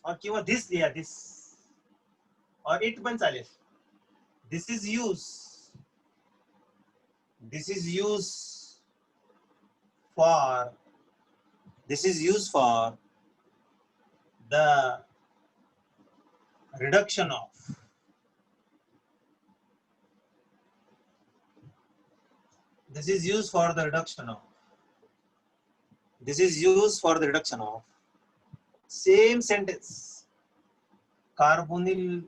और किंवा this लिया this और it पण चालेल. This is use for the reduction of same sentence carbonyl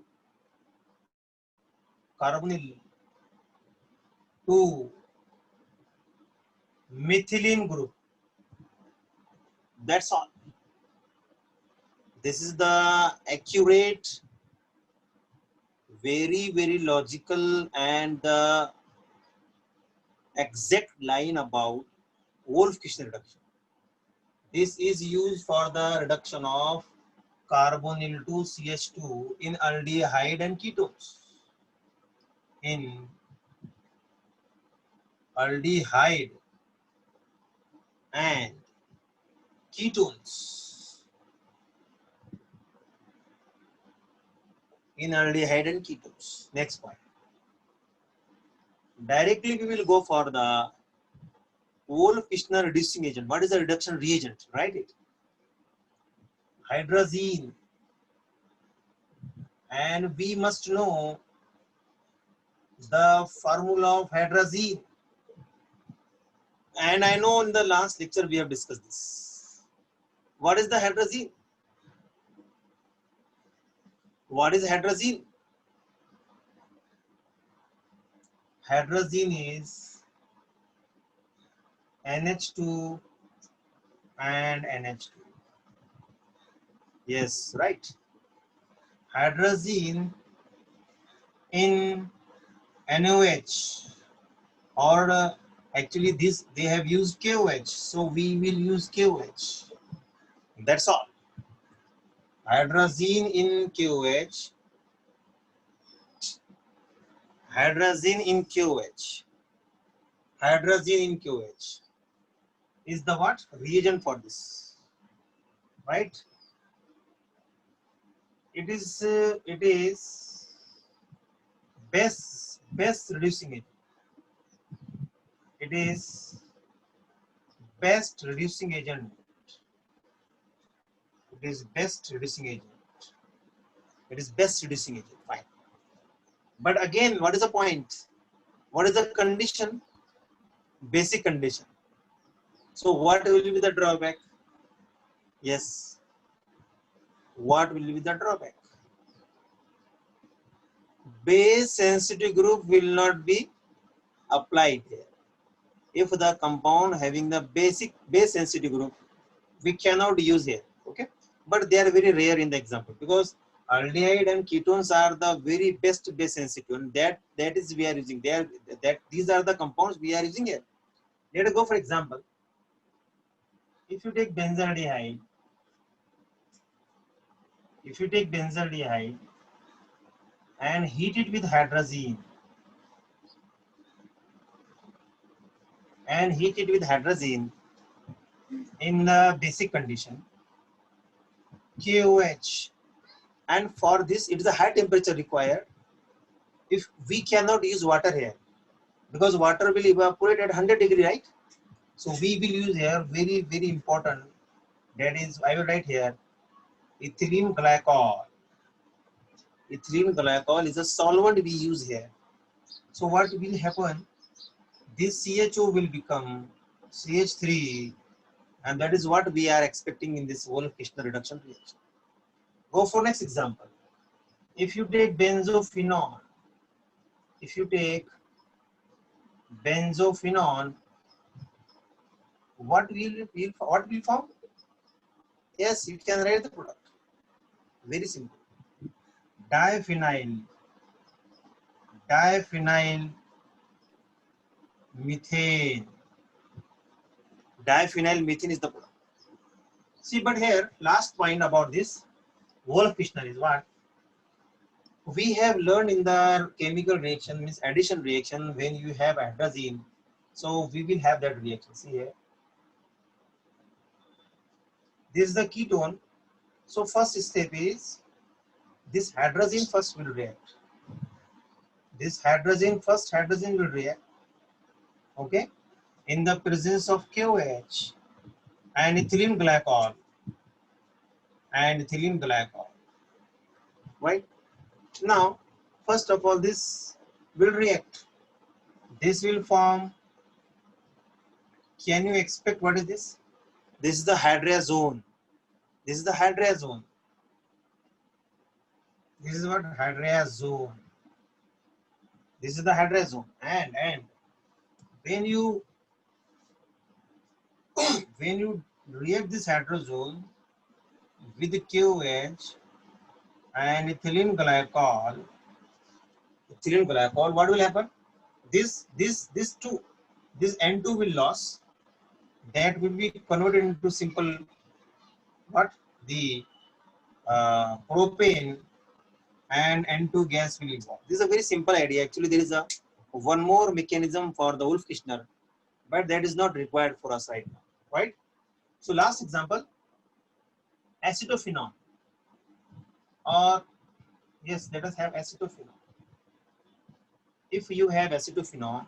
to methylene group. That's all. This is the accurate, very, very logical and the exact line about Wolff-Kishner reduction. This is used for the reduction of carbonyl to CH2 in aldehyde and ketones. In aldehyde and ketones. Next point. Directly we will go for the Wolff-Kishner reducing agent. What is the reduction reagent? Write it. Hydrazine. And we must know the formula of hydrazine. And I know in the last lecture we have discussed this. What is the hydrazine? What is hydrazine? Hydrazine is NH2 and NH2. Yes, right. Hydrazine in NOH, or actually this they have used KOH, so we will use KOH. That's all. Hydrazine in KOH. Hydrazine in KOH is the what? Reagent for this, right? It is best reducing agent. It is best reducing agent. Fine. But again, what is the point? What is the condition? Basic condition. So what will be the drawback? Yes. What will be the drawback? Base sensitive group will not be applied here. If the compound having the base sensitive group, we cannot use here. Okay, but they are very rare in the example because aldehyde and ketones are the very best base sensitive, and that is we are using there. These are the compounds we are using here. Let us go for example. If you take benzaldehyde, and heat it with hydrazine, in the basic condition KOH, and for this it is a high temperature required. If we cannot use water here because water will evaporate at 100 degree, right? So we will use here very, very important, that is, I will write here, ethylene glycol. Ethylene glycol is a solvent we use here. So what will happen? This CHO will become CH3, and that is what we are expecting in this Wolff-Kishner reduction reaction. Go for next example. If you take benzophenone, what will form? Yes, you can write the product. Very simple. Diphenyl methane. Diphenyl methane is the product. See, but here last point about this Wolff-Kishner is what we have learned in the chemical reaction, means addition reaction, when you have hydrazine. So we will have that reaction. See here. This is the ketone. So first step is this hydrogen first will react. This first hydrogen will react, okay, in the presence of KOH and ethylene glycol right? Now, first of all, this will react. This will form, can you expect what is this? This is the hydrazone. This is the hydrazone. This is what hydrazone. This is the hydrazone. And when you react this hydrazone with the KOH and ethylene glycol, what will happen? This N2 will loss. That will be converted into simple what? The propane and N2 gas will evolve. This is a very simple idea. Actually, there is a one more mechanism for the Wolff-Kishner, but that is not required for us right now, right? So last example, acetophenone, or yes, let us have acetophenone. If you have acetophenone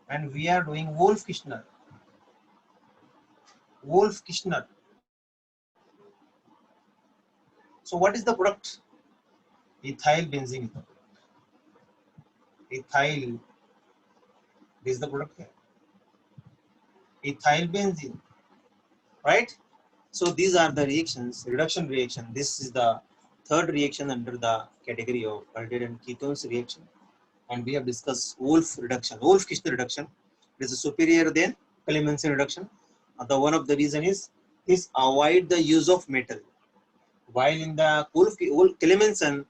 and we are doing Wolff-Kishner, so what is the product? Ethyl benzene is the product. Ethyl, this is the product here. Ethyl benzene, right? So these are the reactions, reduction reaction. This is the third reaction under the category of aldehyde and ketones reaction. And we have discussed Wolff reduction, Wolff-Kishner reduction. This is superior than Clemmensen reduction. The one of the reason is avoid the use of metal. While in the Clemmensen,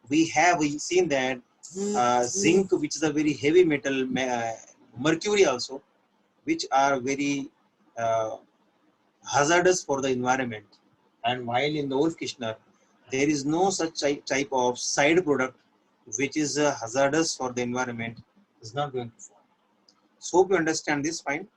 we have seen that zinc, which is a very heavy metal, mercury also, which are very hazardous for the environment. And while in the Wolff-Kishner, there is no such type of side product which is hazardous for the environment, is not going to form. So hope you understand this fine.